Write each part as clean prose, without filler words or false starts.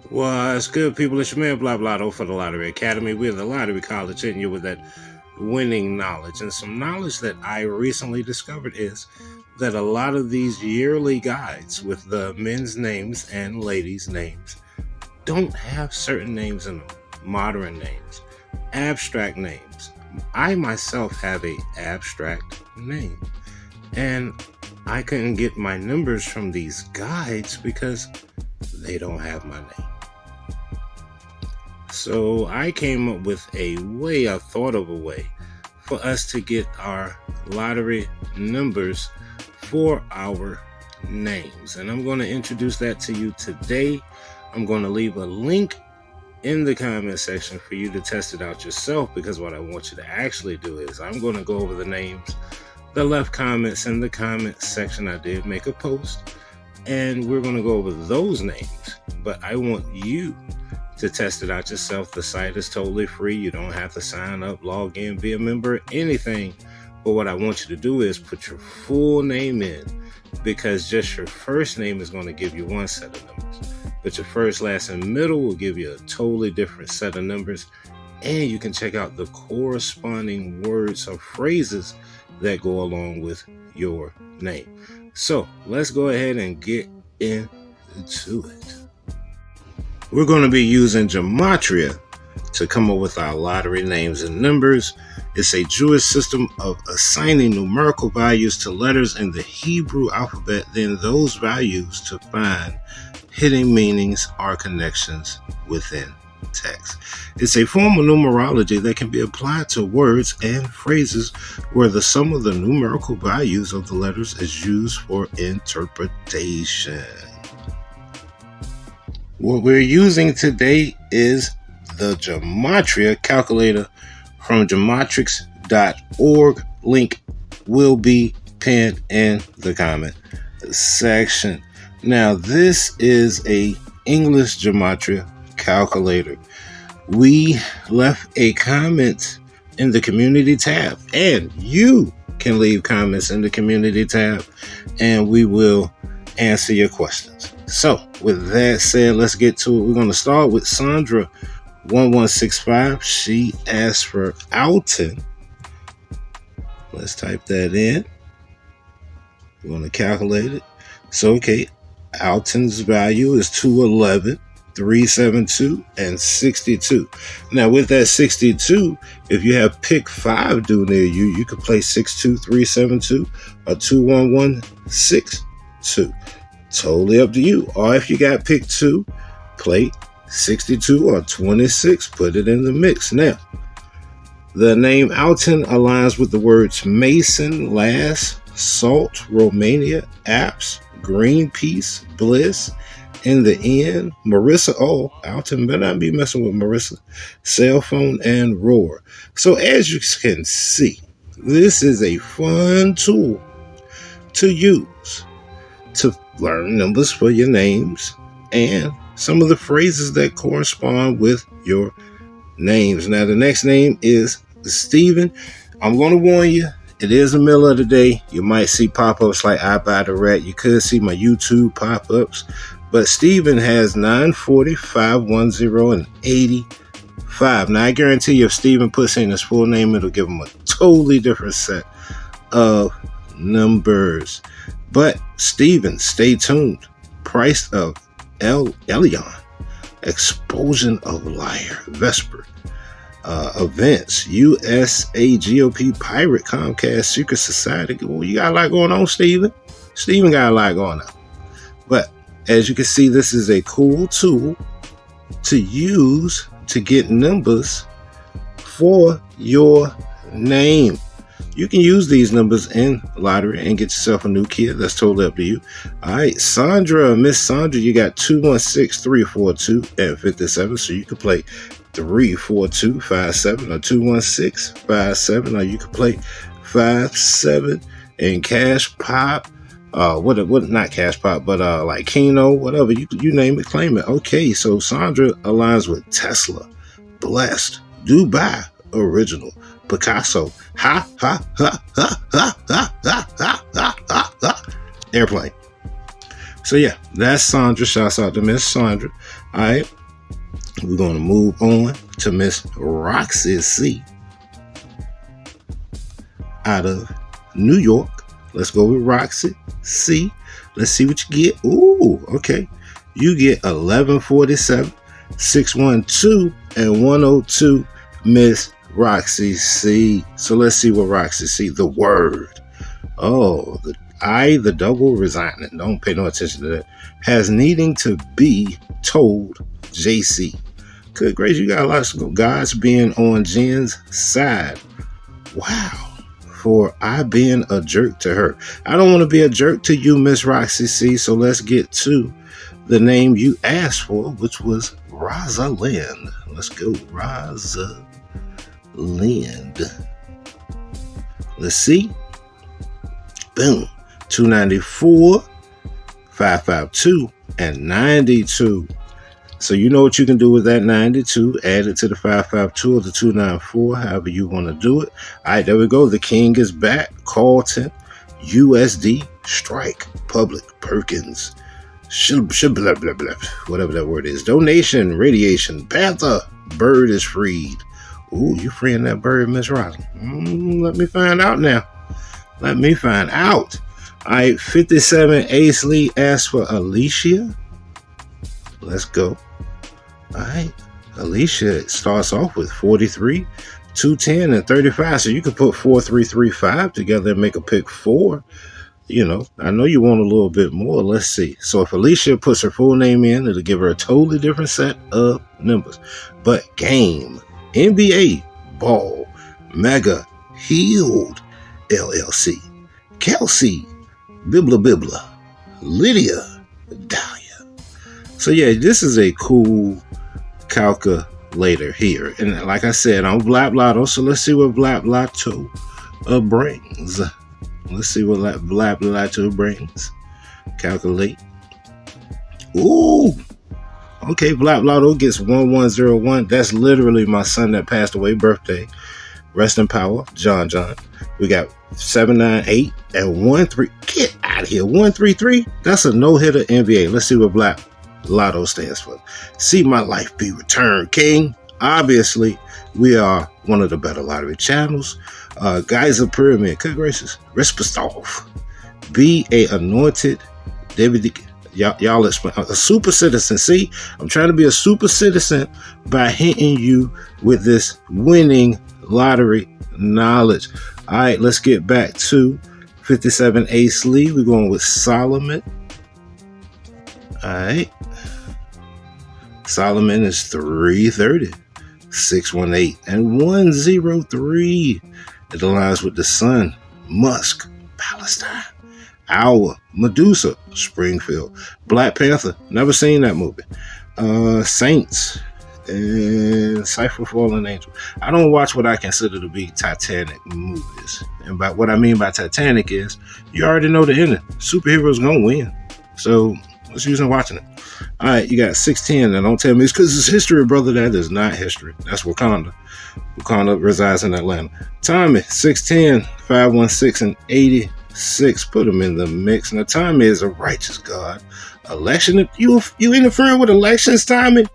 What's good, people? It's your man, Vlap Lotto for the Lottery Academy. We're the Lottery College, hitting you with that winning knowledge. And some knowledge that I recently discovered is that a lot of these yearly guides with the men's names and ladies' names don't have certain names in them. Modern names, abstract names. I myself have a abstract name. And I couldn't get my numbers from these guides because they don't have my name. So I came up with a thought of a way for us to get our lottery numbers for our names. And I'm going to introduce that to you today. I'm going to leave a link in the comment section for you to test it out yourself, because what I want you to actually do is I'm going to go over the names, the left comments in the comment section. I did make a post, and we're going to go over those names, but I want you to test it out yourself. The site is totally free. You don't have to sign up, log in, be a member, anything. But what I want you to do is put your full name in, because just your first name is going to give you one set of numbers, but your first, last, and middle will give you a totally different set of numbers. And you can check out the corresponding words or phrases that go along with your name. So let's go ahead and get into it. We're going to be using Jamatria to come up with our lottery names and numbers. It's a Jewish system of assigning numerical values to letters in the Hebrew alphabet, then those values to find hidden meanings or connections within text. It's a form of numerology that can be applied to words and phrases where the sum of the numerical values of the letters is used for interpretation. What we're using today is the Jamatria calculator from Jamatrix.org. Link will be pinned in the comment section. Now, this is a English Jamatria calculator. We left a comment in the community tab, and you can leave comments in the community tab, and we will answer your questions. So with that said, let's get to it. We're going to start with Sandra 1165. She asked for Alton. Let's type that in. We're going to calculate it. So, okay, Alton's value is 211, 372, and 62. Now, with that 62, if you have pick 5 due near you, you can play 62372 or 21162. Totally up to you. Or if you got pick 2, play 62 or 26. Put it in the mix. Now, the name Alton aligns with the words Mason, Last, Salt, Romania, Apps, Greenpeace, Bliss, in the end, Marissa. Oh, Alton better not be messing with Marissa. Cell phone and Roar. So as you can see, this is a fun tool to use to learn numbers for your names and some of the phrases that correspond with your names. Now, the next name is Stephen. I'm going to warn you, it is the middle of the day. You might see pop-ups like I Buy the Rat. You could see my YouTube pop-ups. But Stephen has 940, 510, and 85. Now, I guarantee you if Stephen puts in his full name, it'll give him a totally different set of numbers. But Stephen, stay tuned. Price of Elion. Explosion of Liar. Vesper. Events. USA GOP Pirate Comcast Secret Society. Well, you got a lot going on, Stephen. Stephen got a lot going on. But as you can see, this is a cool tool to use to get numbers for your name. You can use these numbers in lottery and get yourself a new kid. That's totally up to you. All right, Sandra, Miss Sandra, you got 216, 342, and 57. So you can play 342, 57, or 216, 57, or you can play 57 and Cash Pop. What not Cash Pop, but like Keno, whatever, you name it, claim it. Okay, so Sandra aligns with Tesla, Blessed, Dubai, Original, Picasso, Airplane. So yeah, that's Sandra. Shouts out to Miss Sandra. All right, we're going to move on to Miss Roxy C out of New York. Let's go with Roxy C. Let's see what you get. Ooh, okay. You get 1147, 612, and 102, Miss Roxy C. So let's see what Roxy C. The word. Oh, the double resigning. Don't pay no attention to that. Has needing to be told JC. Good gracious, you got lots of guys being on Jen's side. Wow. For I being a jerk to her. I don't want to be a jerk to you, Miss Roxy C. So let's get to the name you asked for, which was Rosalind. Let's go, Rosalind. Let's see. Boom. 294, 552, and 92. So you know what you can do with that 92. Add it to the 552 or the 294, however you want to do it. All right, there we go. The king is back. Carlton, USD, Strike, Public, Perkins, blah, blah, blah, whatever that word is. Donation, Radiation, Panther, Bird is freed. Ooh, you freeing that bird, Miss Roslyn? Let me find out now. Let me find out. All right, 57 Ace Lee asked for Alicia. Let's go. All right. Alicia starts off with 43, 210, and 35. So you could put 4335 together and make a pick 4. You know, I know you want a little bit more. Let's see. So if Alicia puts her full name in, it'll give her a totally different set of numbers. But game, NBA, ball, mega, healed, LLC, Kelsey, Bibla, Lydia, Dahlia. So yeah, this is a cool calculator here. And like I said, I'm Vlap Lotto, so let's see what Vlap Lotto brings. Let's see what Vlap Lotto brings. Calculate. Ooh. Okay, Vlap Lotto gets 1101. That's literally my son that passed away birthday. Rest in power, John. We got 798 and 13. Get out of here. 133. That's a no-hitter NBA. Let's see what Vlap Lotto stands for. See my life be returned, King. Obviously, we are one of the better lottery channels. Geyser Pyramid, good gracious. Responsibly. Be a anointed David. Y'all explain. A super citizen. See, I'm trying to be a super citizen by hitting you with this winning lottery knowledge. All right, let's get back to 57 Ace Lee. We're going with Solomon. All right. Solomon is 330, 618, and 103. It aligns with the sun. Musk, Palestine. Our Medusa, Springfield. Black Panther, never seen that movie. Saints and Cypher Fallen Angel. I don't watch what I consider to be Titanic movies. And by what I mean by Titanic is you already know the ending. Superheroes gonna win. So what's using watching it? All right, you got 610. And don't tell me it's because it's history, brother. That is not history. That's Wakanda. Wakanda resides in Atlanta. Tommy, 610, 516, and 86. Put them in the mix. Now, Tommy is a righteous God. Election, you interfering with elections, Tommy?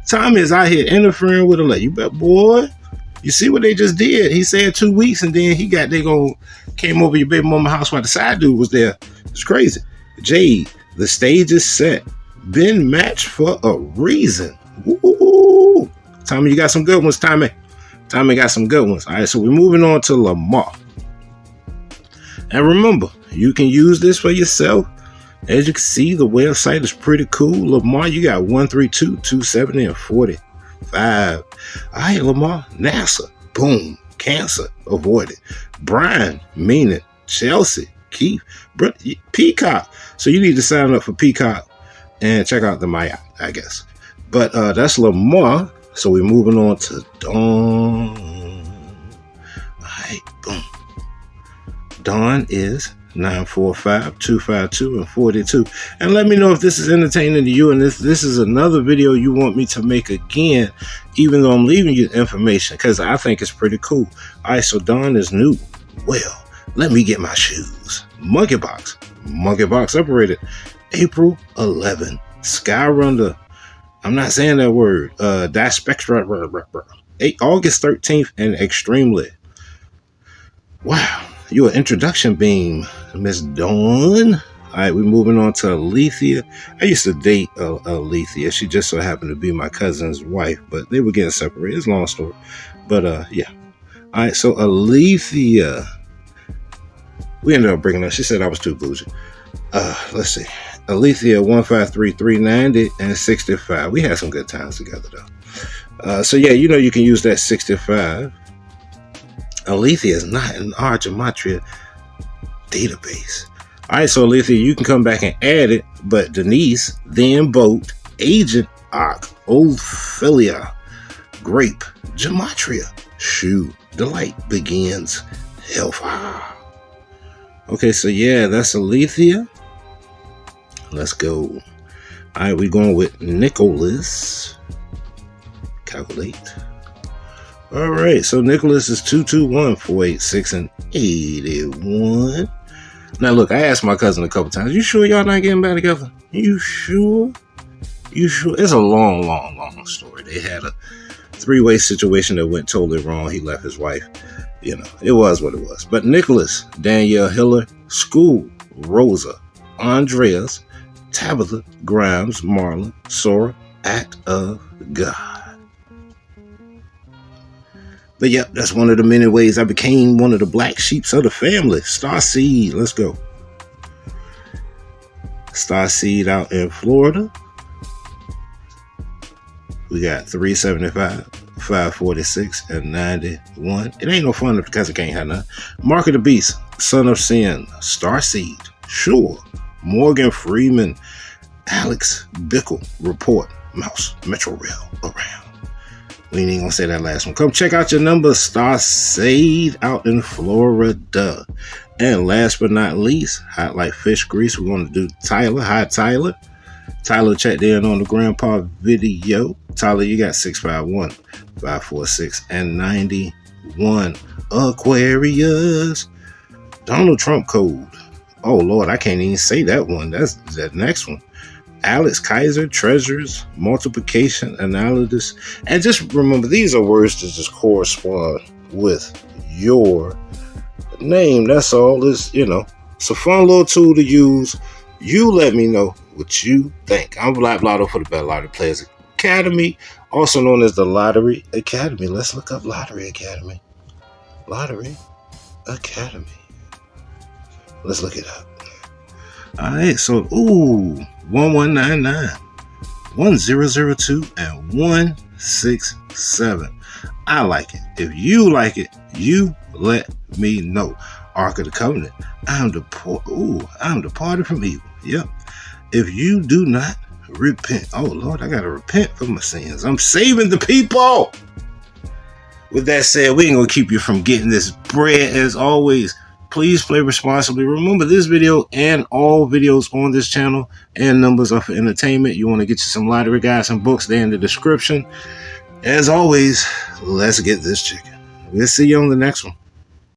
Tommy is out here interfering with elections. You bet, boy. You see what they just did? He said 2 weeks, and then came over your baby mama house while the side dude was there. It's crazy. Jade, the stage is set. Been matched for a reason. Woo! Tommy, you got some good ones, Tommy. Tommy got some good ones. All right, so we're moving on to Lamar. And remember, you can use this for yourself. As you can see, the website is pretty cool. Lamar, you got 132, 270, and 45. All right, Lamar. NASA. Boom. Cancer. Avoided. Brian. Meaning. Chelsea. Keith. Peacock. So you need to sign up for Peacock and check out the Maya, I guess. But that's Lamar. So we're moving on to Dawn. All right. Boom. Dawn is 945, 252, and 42. And let me know if this is entertaining to you, and this is another video you want me to make again, even though I'm leaving you information, because I think it's pretty cool. All right, so Dawn is new. Well, let me get my shoes. Monkey box operated. April 11. Skyrunner. I'm not saying that word. Spectra. August 13th and extremely. Wow. Your introduction beam, Miss Dawn. All right, we're moving on to Althia. I used to date Althia. She just so happened to be my cousin's wife, but they were getting separated. It's a long story. But yeah. All right, so Althia. We ended up bringing her. She said I was too bougie. Let's see. Althia 153-390 and 65. We had some good times together though. So yeah, you can use that 65. Althia is not in our Jamatria database. All right, so Althia, you can come back and add it, but Denise, then Boat, Agent Ock, Ophelia, Grape, Jamatria, Shoe, Delight begins, Hellfire. Okay, so yeah, that's Althia. Let's go. All right, we're going with Nicholas. Calculate. All right, so Nicholas is 221, 486, and 81. Now, look, I asked my cousin a couple times, you sure y'all not getting back together? You sure? It's a long story. They had a three-way situation that went totally wrong. He left his wife. It was what it was. But Nicholas, Danielle Hiller, School, Rosa, Andreas, Tabitha, Grimes, Marla, Sora, Act of God. But yep, that's one of the many ways I became one of the black sheeps of the family. Starseed, let's go. Starseed out in Florida. We got 375, 546, and 91. It ain't no fun if the cousin can't have none. Mark of the Beast, Son of Sin, Starseed, Sure, Morgan Freeman, Alex Bickle, Report, Mouse, Metro Rail, Around. We ain't even gonna say that last one. Come check out your number, Starseed out in Florida. And last but not least, Hot Like Fish Grease, we're gonna do Tyler. Hi, Tyler. Tyler checked in on the grandpa video. Tyler, you got 651, 546, and 91. Aquarius. Donald Trump code. Oh, Lord, I can't even say that one. That's that next one. Alex Kaiser, Treasures, Multiplication, Analysis. And just remember, these are words that just correspond with your name. That's all. It's a fun little tool to use. You let me know what you think. I'm Vlap Lotto for the Better Lottery Players Academy, also known as the Lottery Academy. Let's look up Lottery Academy. Lottery Academy. Let's look it up. All right, so 1199, 1002, and 167. I like it. If you like it, you let me know. Ark of the Covenant. I'm departed from evil. Yep. If you do not repent, oh Lord, I gotta repent for my sins. I'm saving the people. With that said, we ain't gonna keep you from getting this bread. As always, please play responsibly. Remember, this video and all videos on this channel and numbers are for entertainment. You want to get you some lottery guides and books, they're in the description. As always, let's get this chicken. We'll see you on the next one.